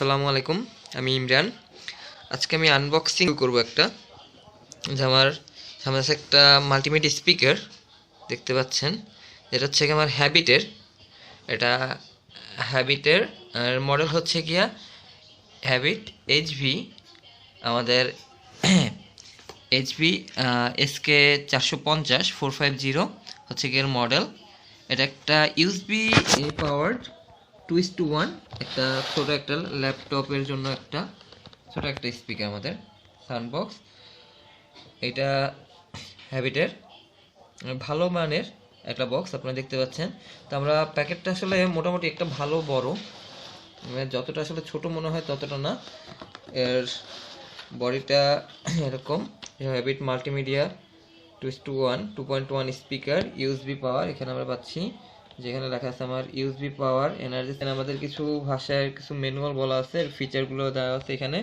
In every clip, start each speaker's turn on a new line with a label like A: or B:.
A: আসসালামু আলাইকুম, আমি ইমরান। আজকে আমি আনবক্সিং করব একটা, যে আমার সামনে আছে একটা মাল্টিমিডিয়া স্পিকার দেখতে পাচ্ছেন। এটা হচ্ছে কি আমার হ্যাবিটের, এটা হ্যাবিটের মডেল হচ্ছে গিয়া হ্যাবিট এইচভি, আমাদের এইচভি SK450 450 হচ্ছে গিয়ে মডেল। এটা একটা ইউএসবি পাওয়ার্ড 2:1, একটা ছোট একটা ল্যাপটপের জন্য একটা ছোট একটা স্পিকার, আমাদের সাউন্ড বক্স। এটা হ্যাবিটের ভালো মানের একটা বক্স আপনারা দেখতে পাচ্ছেন। তো আমরা প্যাকেটটা আসলে মোটামুটি একটা ভালো বড়, যতটা আসলে ছোট মনে হয় ততটা না। এর বডিটা এরকম, হ্যাবিট মাল্টিমিডিয়া 2:1 স্পিকার, ইউএসবি পাওয়ার এখানে আমরা পাচ্ছি, যেখানে লেখা আছে আমার ইউএসবি পাওয়ার এনার্জি। আমাদের কিছু ভাষায় কিছু ম্যানুয়াল বলা আছে, ফিচারগুলো দেওয়া আছে এখানে।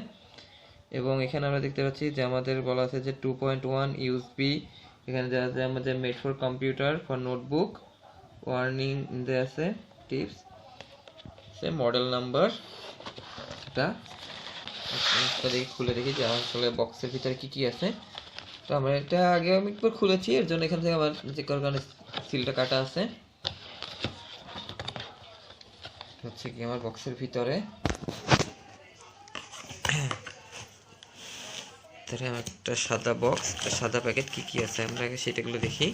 A: এবং এখানে আমরা দেখতে পাচ্ছি যে আমাদের বলা আছে যে 2.1 ইউএসবি, এখানে দেওয়া আছে আমাদের made for computer for notebook, warning দেওয়া আছে, টিপস, মডেল নাম্বার। এটা দেখি, খুলে দেখি যে আমার আসলে বক্সের ভিতরে কি কি আছে। তো আমরা এটা আগে আমি একবার খুলেছি, এর জন্য এখান থেকে আবার চেক করার কারণে সিলটা কাটা আছে। হচ্ছে কি আমার বক্সের ভিতরে একটা সাদা বক্স, একটা সাদা প্যাকেট, কি কি আছে আমরা আগে সেটাগুলো দেখি।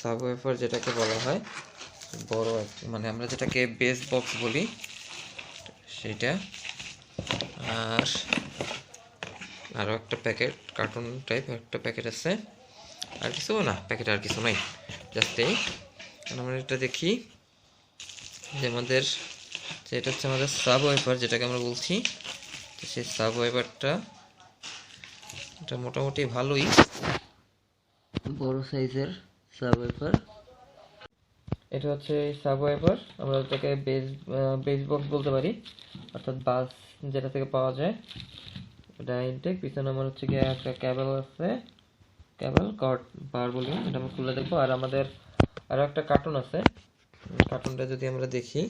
A: সাবওয়েফার যেটাকে বলা হয়, বড় মানে আমরা যেটাকে বেস বক্স বলি সেটা। আর আরও একটা প্যাকেট, কার্টুন টাইপ একটা প্যাকেট আছে। আর কিছু না, প্যাকেট আর কিছু নাই, জাস্ট এই। আমরা এটা দেখি যে আমাদের যেটা হচ্ছে আমাদের সাবওয়েফার যেটাকে আমরা বলছি, তো সেই সাবওয়েফারটা এটা মোটামুটি ভালোই বড় সাইজের সাবওয়েফার। এটা হচ্ছে সাবওয়েফার, আমরা এটাকে বেস বক্স বলতে পারি, অর্থাৎ বাস যেটা থেকে পাওয়া যায়। এটা ইনটেক, পিছনে আমার হচ্ছে গিয়ে একটা কেবল আছে, কেবল কর্ড বার বলি, এটা আমরা খুলে দেখবো। আর আমাদের আরও একটা কার্টুন আছে, কার্টুনটা যদি আমরা দেখি,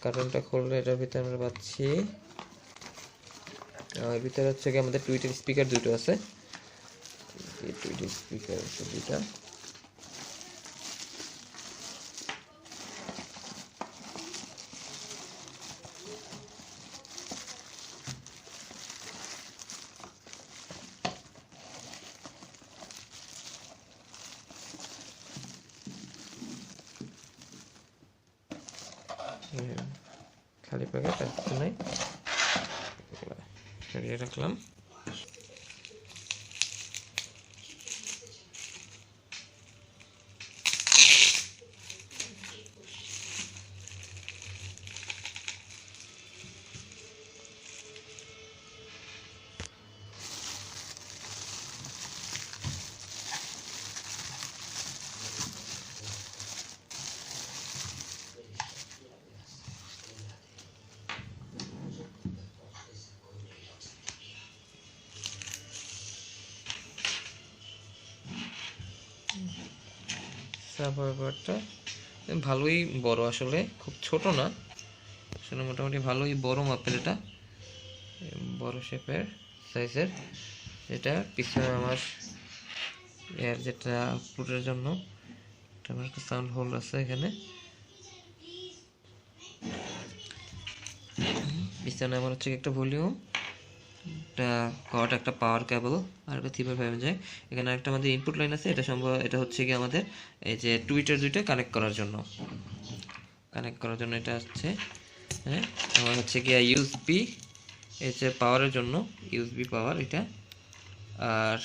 A: কার্টুনটা খুললে এটার ভিতরে আমরা পাচ্ছি, এর ভিতরে হচ্ছে গিয়ে আমাদের টুইটার স্পিকার দুটো আছে, টুইটার স্পিকার আছে দুটা। খালি প্যাকেট, আর কিছু নাই, সরিয়ে রাখলাম। সাবওয়েফারটা ভালোই বড়, আসলে খুব ছোট না, আসলে মোটামুটি ভালোই বড় মাপের, এটা বড় শেপের সাইজের। এটা পিছনে আমার এর যেটা আউটপুটের জন্য আমার একটা সাউন্ড হোল আছে এখানে। পিছনে আমার হচ্ছে একটা ভলিউম, একটা কর্ড, একটা পাওয়ার কেবল, আর একটা 3.5 যায়। এখানে একটা আমাদের ইনপুট লাইন আছে, এটা সম্ভব, এটা হচ্ছে কি আমাদের এই যে টুইটার দুইটা কানেক্ট করার জন্য এটা হচ্ছে। হ্যাঁ, আমার হচ্ছে কি ইউএসবি, এই যে পাওয়ারের জন্য ইউএসবি পাওয়ার এটা। আর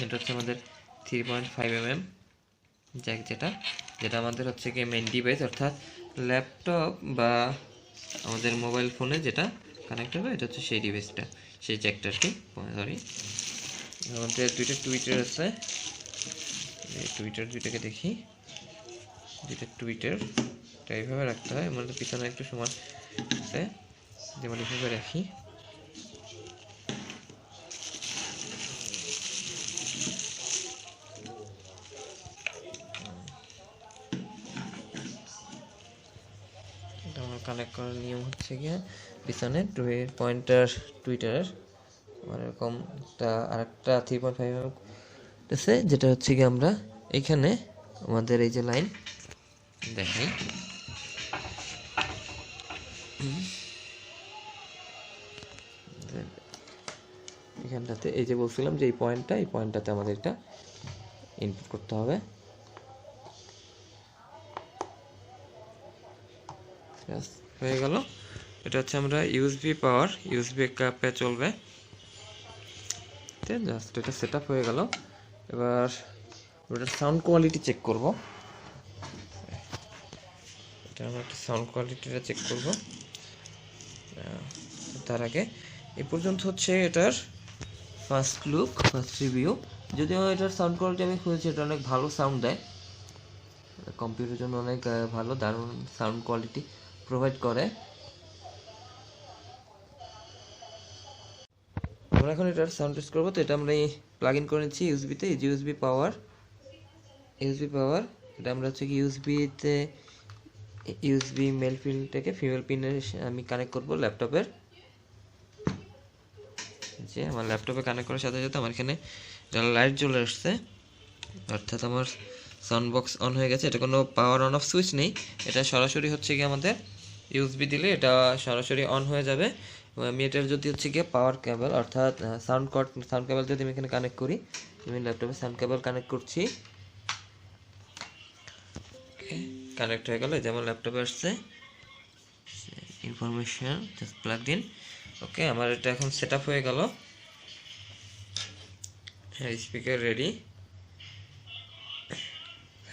A: এটা হচ্ছে আমাদের 3.5 mm জ্যাক, যেটা আমাদের হচ্ছে কি মেইন ডিভাইস, অর্থাৎ ল্যাপটপ বা আমাদের মোবাইল ফোনে যেটা কানেক্ট হবে, এটা হচ্ছে সেই ডিভাইসটা, সেই জ্যাকটা আর কি। সরি, আমাদের দুইটা টুইটার আছে, এই টুইটার দুইটাকে দেখি। দুইটা টুইটার এইভাবে রাখতে হয়, আমাদের পিছনে একটু সমান আছে, যেমন এইভাবে রাখি। কানেক্ট করার নিয়ম হচ্ছে গিয়ে পিছনে পয়েন্টার টুইটারের আমার এরকম আরেকটা 3.5 mm আছে, যেটা হচ্ছে কি আমরা এখানে আমাদের এই যে লাইন দেখাই, এখানটাতে এই যে বলছিলাম যে এই পয়েন্টটাতে আমাদের এটা ইনপুট করতে হবে। হয়ে গেল। এটা হচ্ছে আমরা ইউএসবি পাওয়ার, ইউএসবি ক্যাপে চলবে। জাস্ট এটা সেট আপ হয়ে গেল। এবার ওটার সাউন্ড কোয়ালিটি চেক করব। এটা আমরা একটা সাউন্ড কোয়ালিটিটা চেক করব। তার আগে এই পর্যন্ত হচ্ছে এটার ফার্স্ট লুক, ফার্স্ট রিভিউ। যদিও এটার সাউন্ড কোয়ালিটি আমি খুঁজেছি, এটা অনেক ভালো সাউন্ড দেয়, কম্পিউটারের জন্য অনেক ভালো, দারুণ সাউন্ড কোয়ালিটি প্রোভাইড করে। আমরা এখন এটার সাউন্ড টেস্ট করবো। তো এটা আমরা প্লাগ ইন করে নিচ্ছি ইউএসবিতে। এই যে ইউএসবি পাওয়ার, এটা আমরা হচ্ছে কি ইউএসবি মেল পিনটাকে ফিমেল পিনের আমি কানেক্ট করব ল্যাপটপের। যে আমার ল্যাপটপে কানেক্ট করার সাথে সাথে আমার এখানে লাইট জ্বলে আসছে, অর্থাৎ আমার সাউন্ড বক্স অন হয়ে গেছে। এটা কোনো পাওয়ার অন অফ সুইচ নেই, এটা সরাসরি হচ্ছে কি আমাদের ইউএসবি দিলে এটা সরাসরি অন হয়ে যাবে। আমি এটার যদি হচ্ছে গিয়ে পাওয়ার কেবল অর্থাৎ সাউন্ড কেবল যদি আমি এখানে কানেক্ট করি, আমি ল্যাপটপে সাউন্ড কেবল কানেক্ট করছি, কানেক্ট হয়ে গেল। যেমন ল্যাপটপে আসছে ইনফরমেশন জাস্ট প্লাগড ইন। ওকে, আমার এটা এখন সেট আপ হয়ে গেল। হ্যাঁ, স্পিকার রেডি।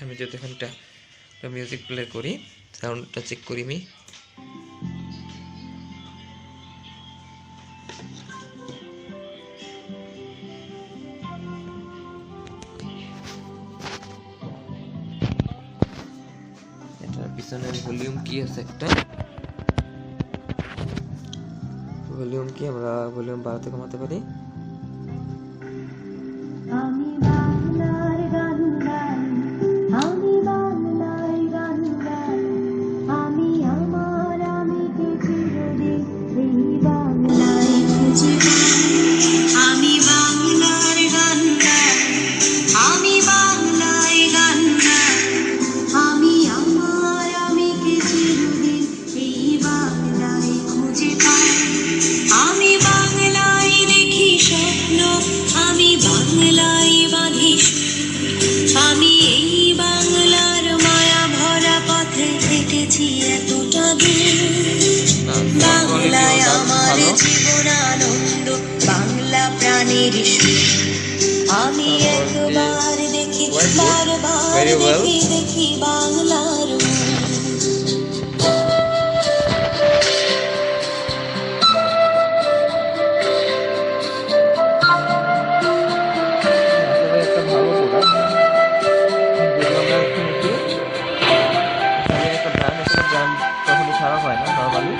A: আমি যদি এখন একটা মিউজিক প্লে করি, সাউন্ডটা চেক করি আমি। এটার পিছনে ভলিউম কি আছে, একটা ভলিউম কি, আমরা ভলিউম বাড়াতে কমাতে পারি।
B: আমি একবার দেখি বারবার দেখি বাংলার
A: খারাপ হয় না নর্মালি।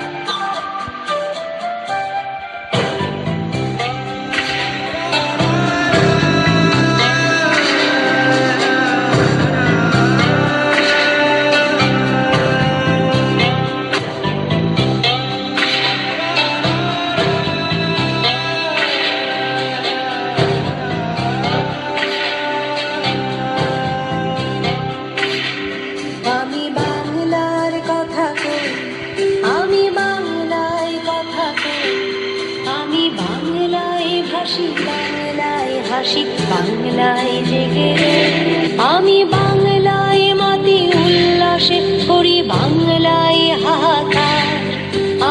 A: বাংলায় জেগে আমি বাংলায় মাতি উল্লাসে করি বাংলায় হাহাকার।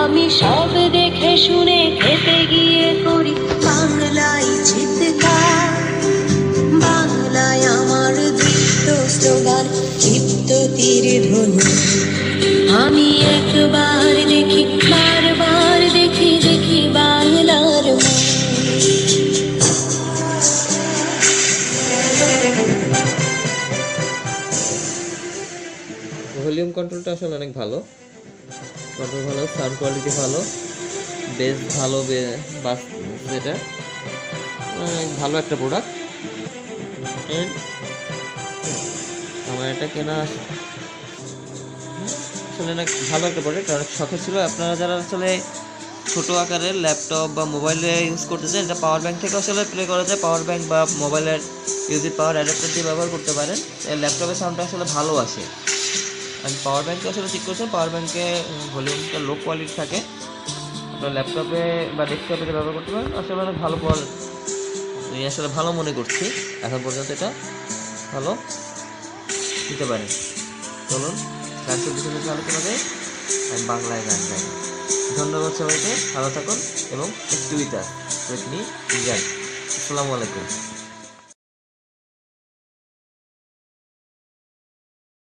A: আমি সব দেখে শুনে খেতে গিয়ে করি বাংলায় চিৎকার। বাংলায় আমার দৃপ্ত স্লোগান, ক্ষিপ্ত তীর ধ্বনি। আমি একবার দেখি বারবার দেখি দেখি বাংলার ভলিউম কন্ট্রোলটা আসলে অনেক ভালো, কন্ট্রোল ভালো, সাউন্ড কোয়ালিটি ভালো, বেস ভালো, বাস যেটা অনেক ভালো একটা প্রোডাক্ট। আমার এটা কেনা আসলে না ভালো একটা প্রোডাক্ট, অনেক শখের ছিল। আপনারা যারা আসলে ছোটো আকারের ল্যাপটপ বা মোবাইলে ইউজ করতে চান, এটা পাওয়ার ব্যাংক থেকে আসলে প্লে করা যায়। পাওয়ার ব্যাংক বা মোবাইলের ইউজি পাওয়ার অ্যাডাপ্টার দিয়ে ব্যবহার করতে পারেন। ল্যাপটপের সাউন্ডটা আসলে ভালো আসে। আমি পাওয়ার ব্যাংকে আসলে ঠিক করছেন, পাওয়ার ব্যাংকে ভলিউমটা লো কোয়ালিটি থাকে। আপনার ল্যাপটপে বা ডেস্কটপে ব্যবহার করতে পারেন, আসলে অনেক ভালো আমি আসলে ভালো মনে করছি। এখন পর্যন্ত এটা ভালো দিতে পারেন। চলুন গান শুনতে আলোচনা যাই, আমি বাংলায় গান গাই। ধন্যবাদ সবাইকে, ভালো থাকুন এবং টুইটার উইথ মি গান। আসসালামু আলাইকুম।